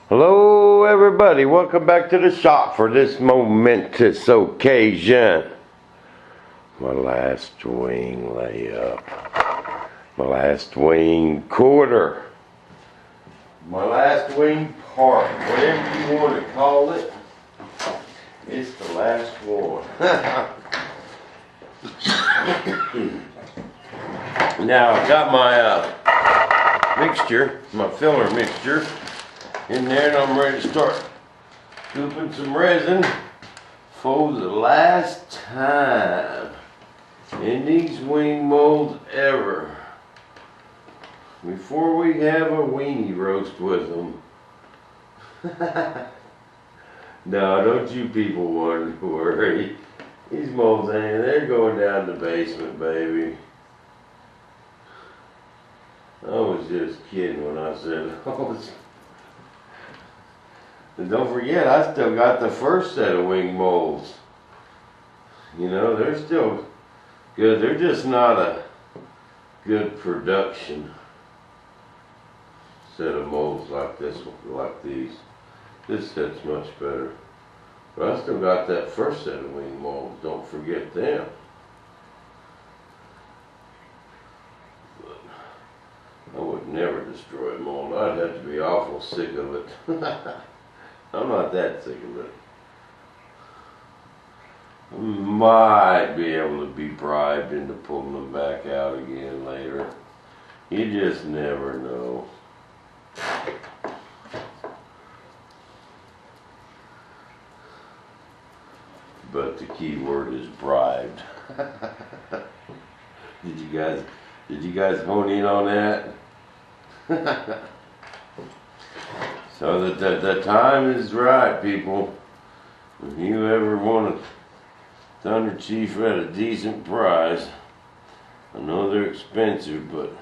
Hello everybody, welcome back to the shop for this momentous occasion. My last wing layup. My last wing quarter. My last wing part, whatever you want to call it. It's the last one. Now I've got my mixture, my filler mixture in there, and I'm ready to start scooping some resin for the last time in these wing molds ever, before we have a weenie roast with them. No, don't you people worry. These molds ain't, they're going down the basement, baby. I was just kidding when I said I was. And don't forget, I still got the first set of wing molds. You know, they're still good. They're just not a good production set of molds like this one, like these. This set's much better. But I still got that first set of wing molds. Don't forget them. But I would never destroy a mold. I'd have to be awful sick of it. I'm not that sick of it. I might be able to be bribed into pulling them back out again later. You just never know. But the key word is bribed. Did you guys hone in on that? So that the time is right, people. If you ever want a thunderchief at a decent price, I know they're expensive, but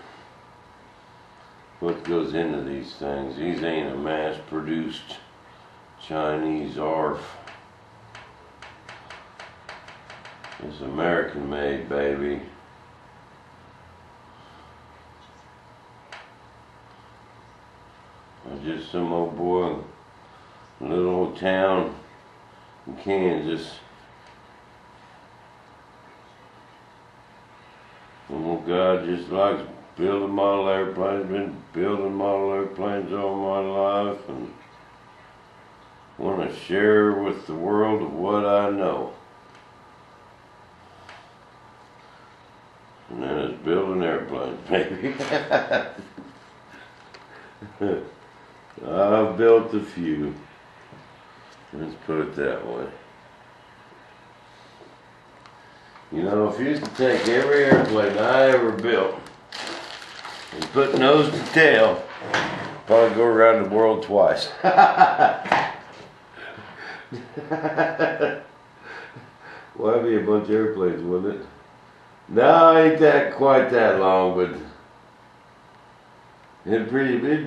what goes into these things? These ain't a mass-produced Chinese ARF. It's American-made, baby. Just some old boy in a little old town in Kansas. Oh God, just likes building model airplanes. Been building model airplanes all my life, and want to share with the world of what I know. And then it's building airplanes, baby. I've built a few. Let's put it that way. You know, if you used to take every airplane I ever built and put nose to tail, probably go around the world twice. Well, that'd be a bunch of airplanes, wouldn't it? No, ain't that quite that long, but it'd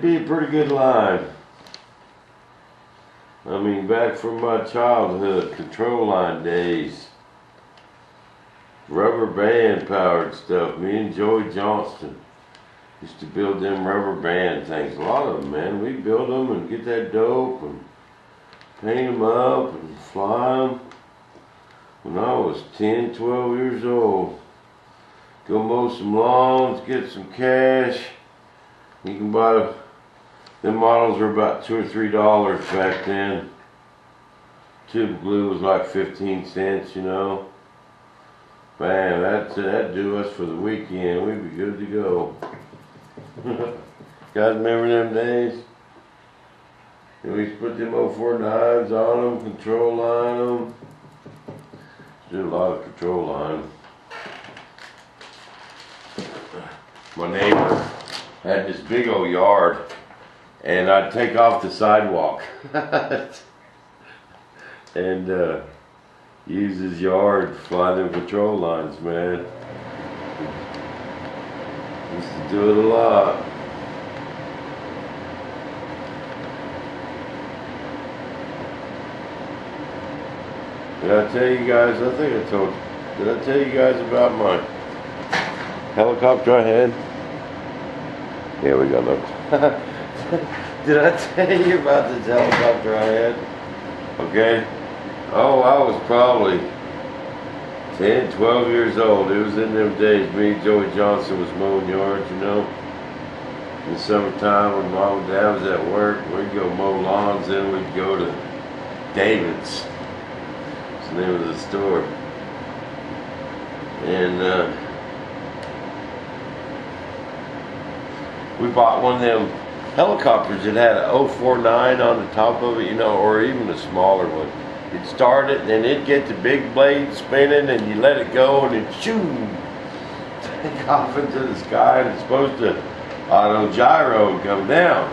be a pretty good line. I mean, back from my childhood, control line days, rubber band powered stuff. Me and Joey Johnston used to build them rubber band things. A lot of them, man. We build them and get that dope and paint them up and fly them. When I was 10, 12 years old, go mow some lawns, get some cash. You can buy, them models were about $2 or $3 back then. Tube of glue was like 15 cents, you know. Man, that'd do us for the weekend. We'd be good to go. Guys remember them days? And we used to put them 04 knives on them, control line them. Did a lot of control line. My neighbor had this big old yard, and I'd take off the sidewalk and use his yard to fly them control lines, man. Used to do it a lot. Did I tell you guys, I think I told you, did I tell you guys about my helicopter I had? Yeah, we got looked. Did I tell you about this helicopter I had? Okay. Oh, I was probably 10, 12 years old. It was in them days. Me and Joey Johnson was mowing yards, you know. In the summertime when Mom and Dad was at work, we'd go mow lawns, then we'd go to David's. That's the name of the store. And we bought one of them helicopters that had a 049 on the top of it, you know, or even a smaller one. You'd start it and then it'd get the big blade spinning and you let it go and it shoo, take off into the sky and it's supposed to auto gyro and come down.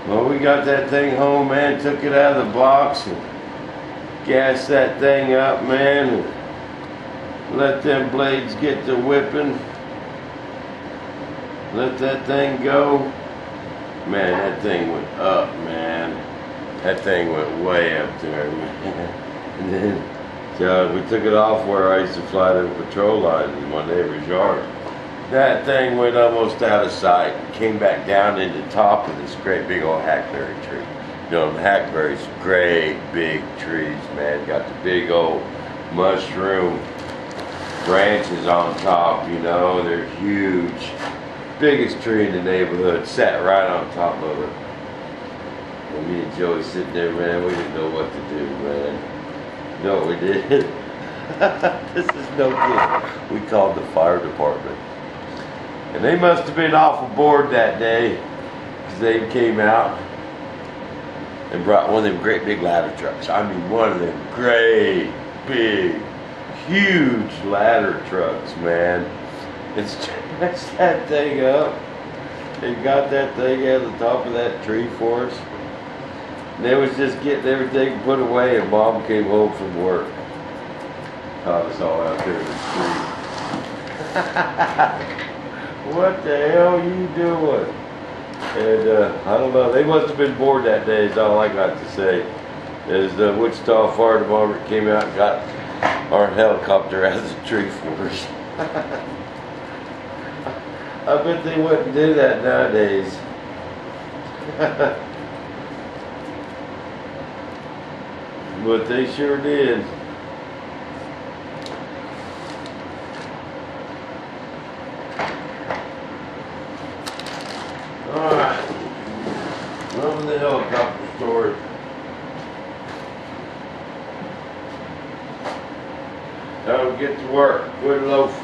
Well, we got that thing home, man, took it out of the box and gassed that thing up, man, and let them blades get to whipping. Let that thing go. Man, that thing went up, man. That thing went way up there, man. And then we took it off where I used to fly the patrol line in my neighbor's yard. That thing went almost out of sight. Came back down into the top of this great big old hackberry tree. You know, the hackberries, great big trees, man. Got the big old mushroom branches on top, you know. They're huge. Biggest tree in the neighborhood, sat right on top of it. And me and Joey sitting there, man, we didn't know what to do, man. You know what we did? This is no good. We called the fire department. And they must have been awful bored that day, because they came out and brought one of them great big ladder trucks. I mean, one of them great, big, huge ladder trucks, man. And stretched that thing up and got that thing out of the top of that tree for us. And they was just getting everything put away and Mom came home from work. Caught us all out there in the street. What the hell are you doing? And I don't know, they must have been bored that day is all I got to say. As the Wichita Fire Department came out and got our helicopter out of the tree for us. I bet they wouldn't do that nowadays. But they sure did. Alright. Loving the helicopter story. Now we get to work. Quit loafing.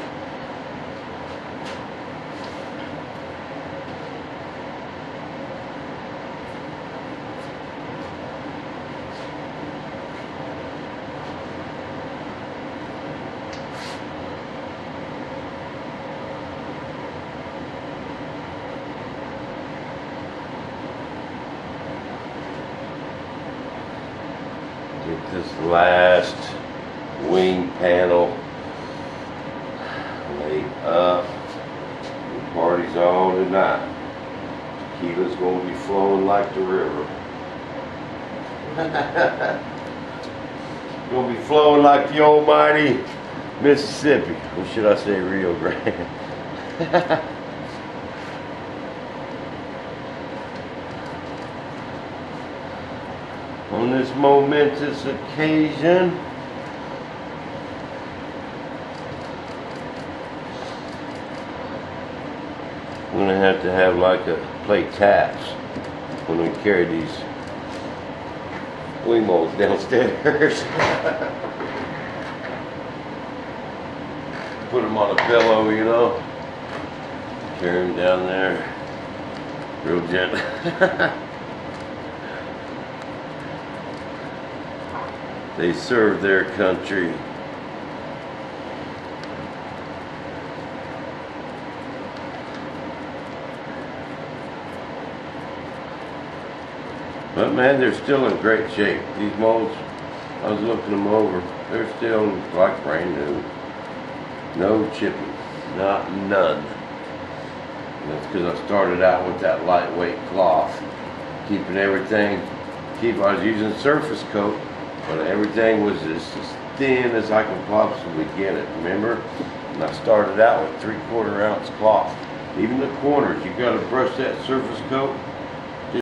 Get this last wing panel laid up. The party's all tonight. Tequila's gonna be flowing like the river. Gonna be flowing like the almighty Mississippi. Or should I say Rio Grande? On this momentous occasion, we're gonna have to have like a play taps when we carry these wing molds downstairs. Put them on a pillow, you know. Carry them down there real gently. They serve their country. But man, they're still in great shape. These molds, I was looking them over, they're still like brand new. No chipping, none. And that's because I started out with that lightweight cloth, keeping everything, I was using surface coat, but everything was just as thin as I could possibly get it, remember? And I started out with 3/4 ounce cloth. Even the corners, you gotta brush that surface coat.